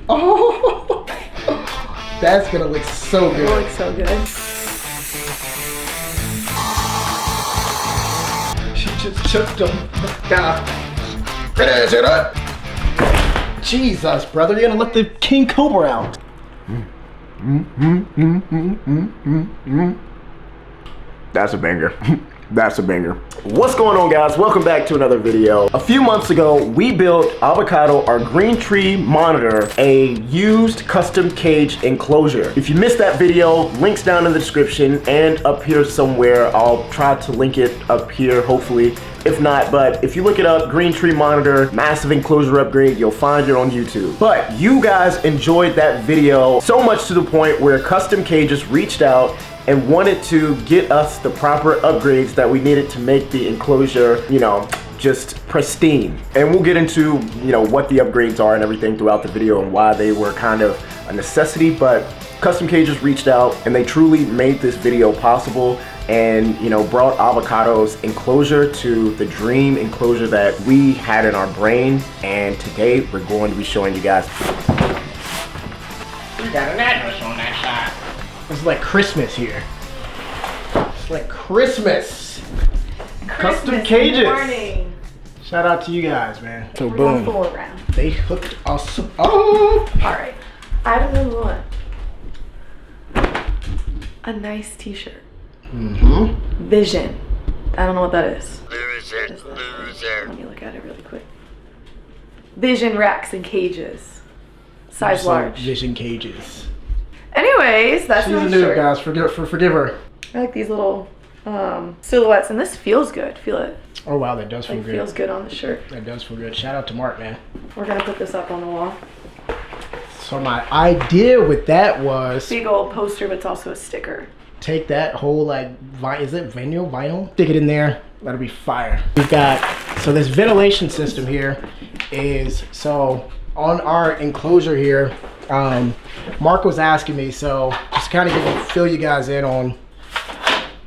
Oh, that's gonna look so good. It looks so good. She just choked him. God. Finish it up. Jesus, brother, you're gonna let the king cobra out. That's a banger. That's a banger. What's going on, guys? Welcome back to another video. A few months ago, we built Avocado, our green tree monitor, a used custom cage enclosure. If you missed that video, links down in the description and up here somewhere. I'll try to link it up here, hopefully. If not, but if you look it up, green tree monitor, massive enclosure upgrade, you'll find it on YouTube. But you guys enjoyed that video so much to the point where Custom Cages reached out and wanted to get us the proper upgrades that we needed to make the enclosure, you know, just pristine. And we'll get into, you know, what the upgrades are and everything throughout the video and why they were kind of a necessity, but Custom Cages reached out and they truly made this video possible and, you know, brought Avocado's enclosure to the dream enclosure that we had in our brain. And today we're going to be showing you guys. We got an address on that side. It's like Christmas here. It's like Christmas. Custom Cages. Morning. Shout out to you guys, man. So We're boom. going 4 rounds. They hooked us up. Oh! Alright. Item number 1. A nice t-shirt. Mm-hmm. Vision. I don't know what that is. Loser, loser. Let me look at it really quick. Vision racks and cages. Size large. Vision cages. Anyways, that's She's my a noob, shirt. guys. Forgive her. I like these little silhouettes, and this feels good. Feel it. Oh wow, that does feel Like good. feels good on the shirt. That does feel good. Shout out to Mark, man. We're gonna put this up on the wall. So my idea with that was Big old poster, but it's also a sticker. take that whole like is it vinyl? Stick it in there. That'll be fire. We've got so this ventilation system here is so on our enclosure here. Mark was asking me, so just kind of fill you guys in on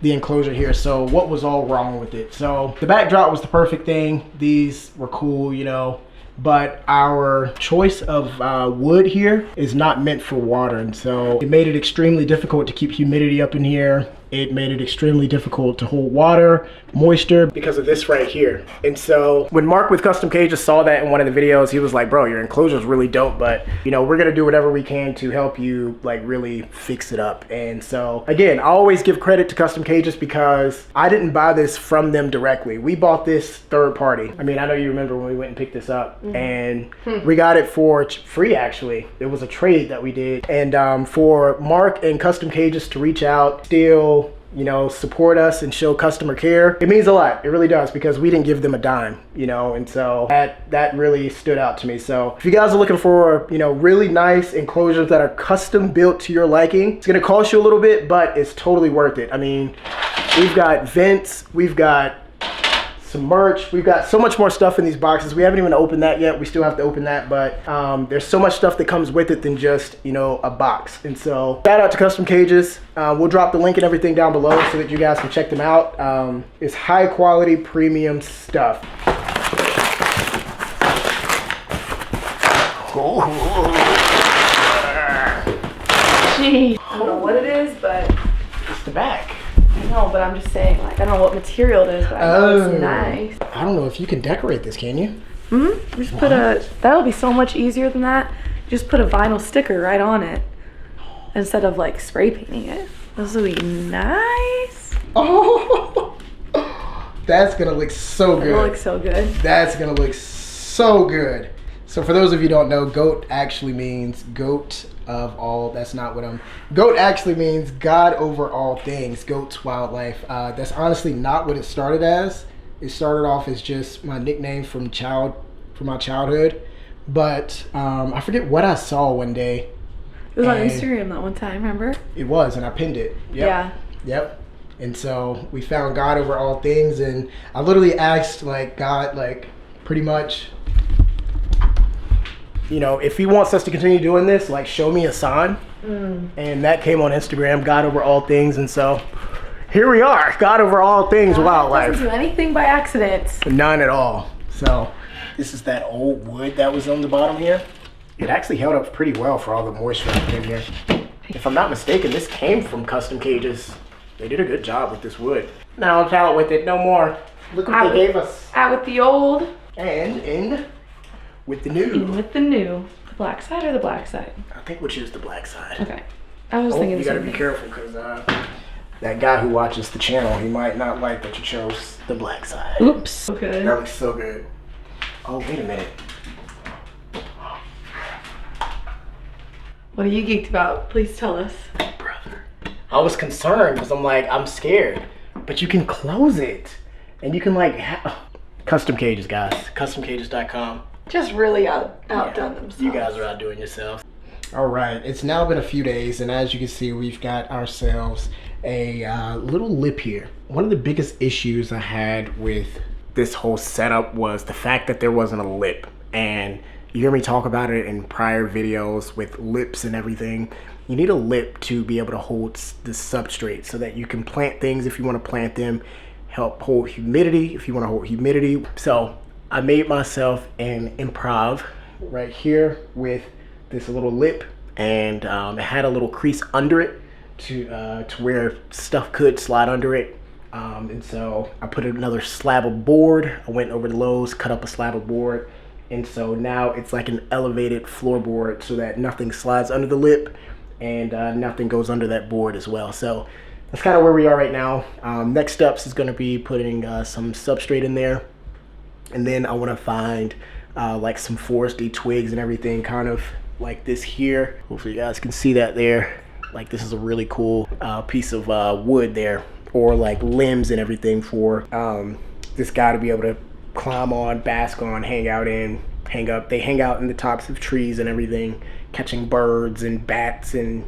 the enclosure here. So what was all wrong with it? So the backdrop was the perfect thing. These were cool, you know, but our choice of wood here is not meant for water. And so it made it extremely difficult to keep humidity up in here. It made it extremely difficult to hold water, moisture, because of this right here. And so when Mark with Custom Cages saw that in one of the videos, he was like, bro, your enclosure is really dope, but you know, we're gonna do whatever we can to help you like really fix it up. And so again, I always give credit to Custom Cages because I didn't buy this from them directly. We bought this third party. I mean, I know you remember when we went and picked this up and we got it for free actually. It was a trade that we did. And for Mark and Custom Cages to reach out, still, you know, support us and show customer care, it means a lot. It really does, because we didn't give them a dime, you know, and so that really stood out to me. So if you guys are looking for, you know, really nice enclosures that are custom built to your liking, it's gonna cost you a little bit, but it's totally worth it. I mean, we've got vents, we've got some merch, we've got so much more stuff in these boxes. We haven't even opened that yet. We still have to open that, but there's so much stuff that comes with it than just, you know, a box. And so shout out to Custom Cages. We'll drop the link and everything down below so that you guys can check them out. It's high quality premium stuff. Jeez. I don't know what it is, but It's the back. I know, but I'm just saying, like, I don't know what material it is, but I know it's nice. I don't know if you can decorate this, can you? Just put that'll be so much easier than that. Just put a vinyl sticker right on it instead of like spray painting it. This will be nice. Oh, that's gonna look so good. It'll look so good. That's gonna look so good. So for those of you who don't know, GOAT actually means goat of all. That's not what GOAT actually means God over all things. GOAT's wildlife. That's honestly not what it started as. It started off as just my nickname from my childhood. But I forget what I saw one day. It was on Instagram that one time, remember? It was, and I pinned it. Yep. Yeah. Yep. And so we found God over all things, and I literally asked like God, like pretty much, you know, if he wants us to continue doing this, like show me a sign. And that came on Instagram, God over all things. And so here we are, God over all things, wildlife. Doesn't do anything by accident. None at all. So this is that old wood that was on the bottom here. It actually held up pretty well for all the moisture that came here. If I'm not mistaken, this came from Custom Cages. They did a good job with this wood. Now I'm out with it no more. Look what they gave us. Out with the old. And in with the new. In with the new. The black side or the black side? I think we'll choose the black side. Okay. I was thinking you the gotta same be thing. careful because that guy who watches the channel, he might not like that you chose the black side. Oops. Okay. That looks so good. Oh, wait a minute. What are you geeked about? Please tell us. Brother. I was concerned because I'm like, I'm scared. But you can close it. And you can like, Custom Cages, guys. CustomCages.com. Just really outdone themselves. You guys are outdoing yourselves. All right, it's now been a few days, and as you can see, we've got ourselves a little lip here. One of the biggest issues I had with this whole setup was the fact that there wasn't a lip. And you hear me talk about it in prior videos with lips and everything. You need a lip to be able to hold the substrate so that you can plant things if you want to plant them, help hold humidity if you want to hold humidity. So I made myself an improv right here with this little lip, and it had a little crease under it to where stuff could slide under it. And so I put another slab of board. I went over to Lowe's, cut up a slab of board. And so now it's like an elevated floorboard so that nothing slides under the lip and nothing goes under that board as well. So that's kind of where we are right now. Next steps is going to be putting some substrate in there. And then I want to find like some foresty twigs and everything, kind of like this here. Hopefully you guys can see that there. Like this is a really cool piece of wood there, or like limbs and everything for this guy to be able to climb on, bask on, hang out in, hang up. They hang out in the tops of trees and everything, catching birds and bats and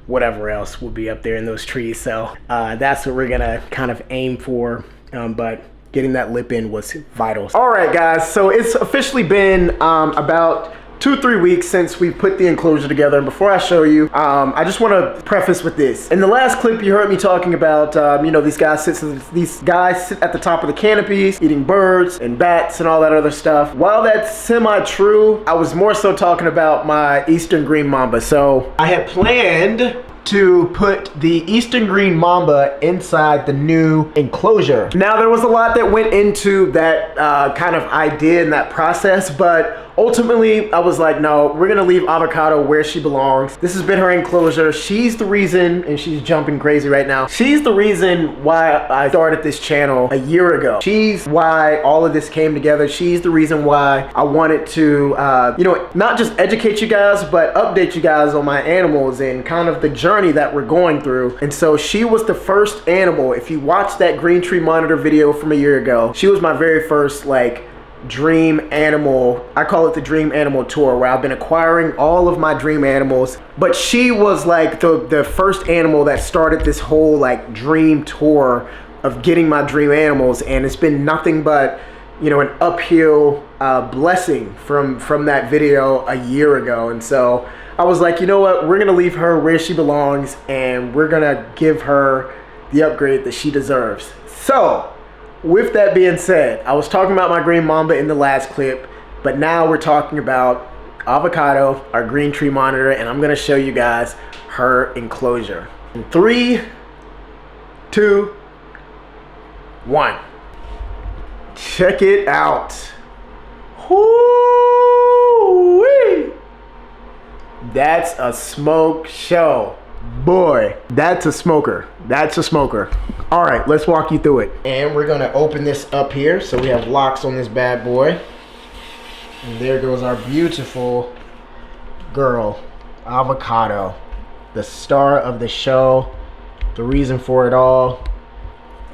whatever else will be up there in those trees. So that's what we're gonna kind of aim for, but getting that lip in was vital. All right, guys, so it's officially been about 2-3 weeks since we put the enclosure together. And before I show you, I just want to preface with this. In the last clip, you heard me talking about, you know, these guys sit at the top of the canopies, eating birds and bats and all that other stuff. While that's semi-true, I was more so talking about my Eastern Green Mamba. So I had planned to put the Eastern Green Mamba inside the new enclosure. Now, there was a lot that went into that kind of idea and that process, but ultimately, I was like, no, we're gonna leave Avocado where she belongs. This has been her enclosure. She's the reason, and she's jumping crazy right now. She's the reason why I started this channel a year ago. She's why all of this came together. She's the reason why I wanted to, you know, not just educate you guys, but update you guys on my animals and kind of the journey that we're going through. And so she was the first animal. If you watched that green tree monitor video from a year ago, she was my very first, like, dream animal. I call it the dream animal tour, where I've been acquiring all of my dream animals, but she was like the first animal that started this whole like dream tour of getting my dream animals. And it's been nothing but, you know, an uphill blessing from that video a year ago. And so I was like, you know what, we're gonna leave her where she belongs, and we're gonna give her the upgrade that she deserves. So with that being said, I was talking about my green mamba in the last clip, but now we're talking about Avocado, our green tree monitor, and I'm gonna show you guys her enclosure. In 3, 2, 1. Check it out. Woo-wee. That's a smoke show. Boy, that's a smoker. That's a smoker. All right, let's walk you through it. And we're gonna open this up here. So we have locks on this bad boy. And there goes our beautiful girl, Avocado. The star of the show, the reason for it all.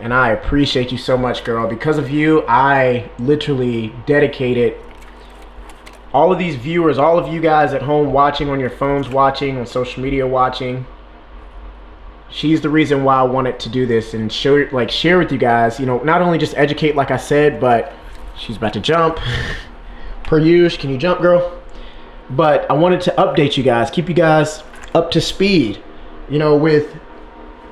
And I appreciate you so much, girl. Because of you, I literally dedicated all of these viewers, all of you guys at home watching, on your phones watching, on social media watching. She's the reason why I wanted to do this and share with you guys, you know, not only just educate like I said, but she's about to jump. Per usual, can you jump, girl? But I wanted to update you guys, keep you guys up to speed, you know, with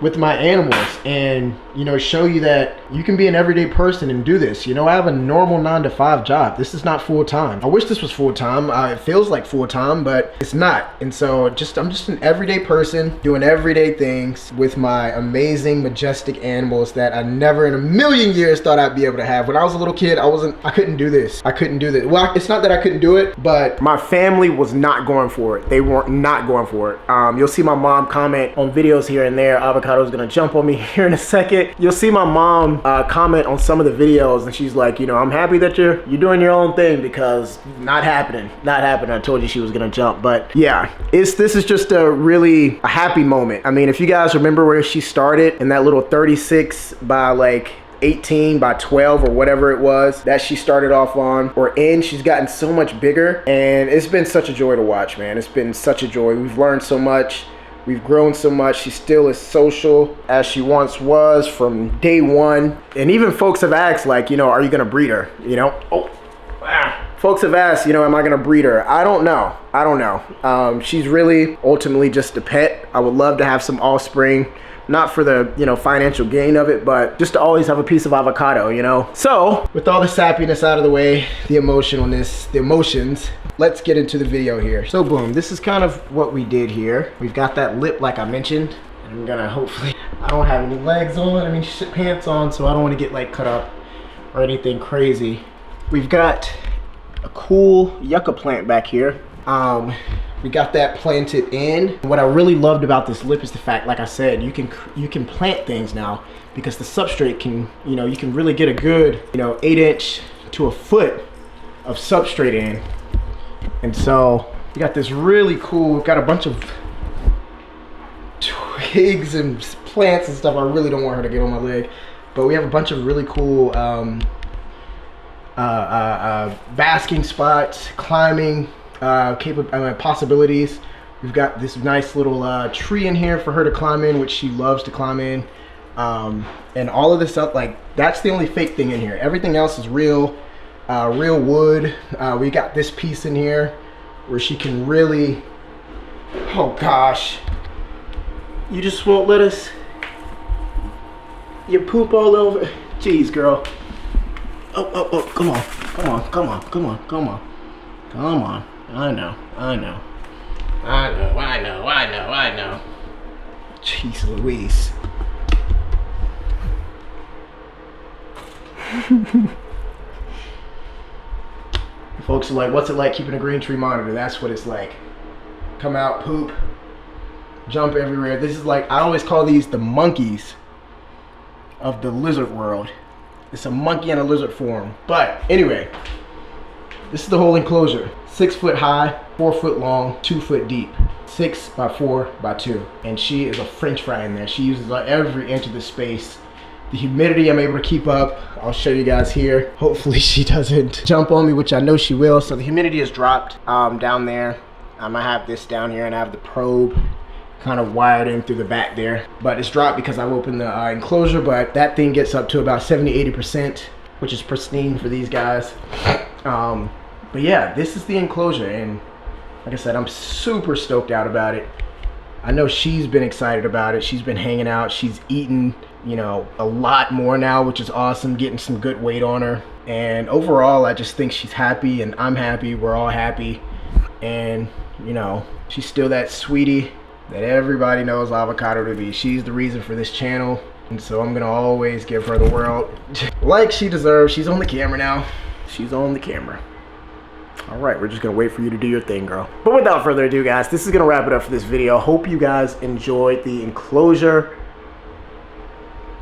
with my animals and, you know, show you that you can be an everyday person and do this. You know, I have a normal 9-to-5 job. This is not full time. I wish this was full time. It feels like full time, but it's not. And so I'm just an everyday person doing everyday things with my amazing, majestic animals that I never in a million years thought I'd be able to have. When I was a little kid, I couldn't do this. I couldn't do this. Well, it's not that I couldn't do it, but my family was not going for it. They weren't not going for it. You'll see my mom comment on videos here and there. Avocado's gonna jump on me here in a second. You'll see my mom comment on some of the videos, and she's like, you know, I'm happy that you're doing your own thing, because not happening. I told you she was gonna jump. But yeah, this is just a happy moment. I mean, if you guys remember where she started in that little 36 by like 18 by 12 or whatever it was that she started off on or in, she's gotten so much bigger, and it's been such a joy to watch, man. It's been such a joy. We've learned so much. We've grown so much. She still is social as she once was from day one. And even folks have asked, like, you know, are you gonna breed her? You know, folks have asked, you know, am I gonna breed her? I don't know. She's really ultimately just a pet. I would love to have some offspring, not for the, you know, financial gain of it, but just to always have a piece of avocado, you know? So with all the sappiness out of the way, the emotionalness, the emotions, let's get into the video here. So boom, this is kind of what we did here. We've got that lip like I mentioned. I'm gonna hopefully, I don't have any legs on, I mean pants on, so I don't wanna get like cut up or anything crazy. We've got a cool yucca plant back here. We got that planted in. What I really loved about this lip is the fact, like I said, you can plant things now, because the substrate can, you know, you can really get a good, you know, 8-inch to a foot of substrate in. And so we got this really cool, we've got a bunch of twigs and plants and stuff. I really don't want her to get on my leg, but we have a bunch of really cool basking spots, climbing possibilities. We've got this nice little tree in here for her to climb in, which she loves to climb in. And all of this stuff, like, that's the only fake thing in here. Everything else is real wood. We got this piece in here where she can really, oh gosh, you just won't let us, you poop all over. Jeez, girl. Oh, come on. I know. Jeez Louise. Folks are like, what's it like keeping a green tree monitor? That's what it's like. Come out, poop, jump everywhere. This is like, I always call these the monkeys of the lizard world. It's a monkey in a lizard form. But anyway, this is the whole enclosure. 6 foot high, 4 foot long, 2 foot deep, 6 by 4 by 2. And she is a French fry in there. She uses every inch of the space. The humidity I'm able to keep up, I'll show you guys here. Hopefully she doesn't jump on me, which I know she will. So the humidity has dropped down there. I have this down here, and I have the probe kind of wired in through the back there. But it's dropped because I've opened the enclosure, but that thing gets up to about 70-80%, which is pristine for these guys. But yeah, this is the enclosure, and like I said, I'm super stoked out about it. I know she's been excited about it. She's been hanging out. She's eaten, you know, a lot more now, which is awesome, getting some good weight on her. And overall, I just think she's happy, and I'm happy. We're all happy. And, you know, she's still that sweetie that everybody knows Avocado to be. She's the reason for this channel, and so I'm gonna always give her the world like she deserves. She's on the camera now. She's on the camera. All right, we're just gonna wait for you to do your thing, girl. But without further ado, guys, this is gonna wrap it up for this video. Hope you guys enjoyed the enclosure.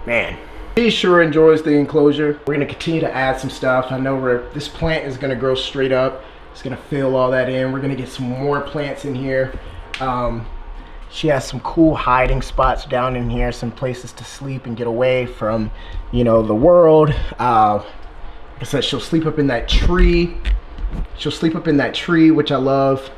Man, she sure enjoys the enclosure. We're gonna continue to add some stuff. I know this plant is gonna grow straight up. It's gonna fill all that in. We're gonna get some more plants in here. She has some cool hiding spots down in here, some places to sleep and get away from, you know, the world. Like I said, she'll sleep up in that tree. Which I love.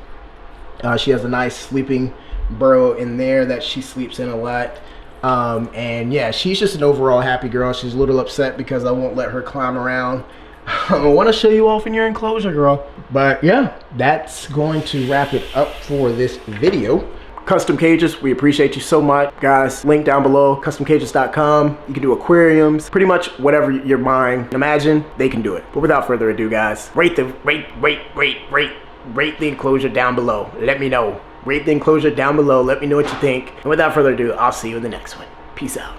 She has a nice sleeping burrow in there that she sleeps in a lot. And yeah, she's just an overall happy girl. She's a little upset because I won't let her climb around. I want to show you off in your enclosure, girl. But yeah, that's going to wrap it up for this video. custom cages. We appreciate you so much. Guys, link down below, customcages.com. You can do aquariums, pretty much whatever your mind imagine, they can do it. But without further ado, guys, rate the enclosure down below. Let me know. Rate the enclosure down below. Let me know what you think. And without further ado, I'll see you in the next one. Peace out.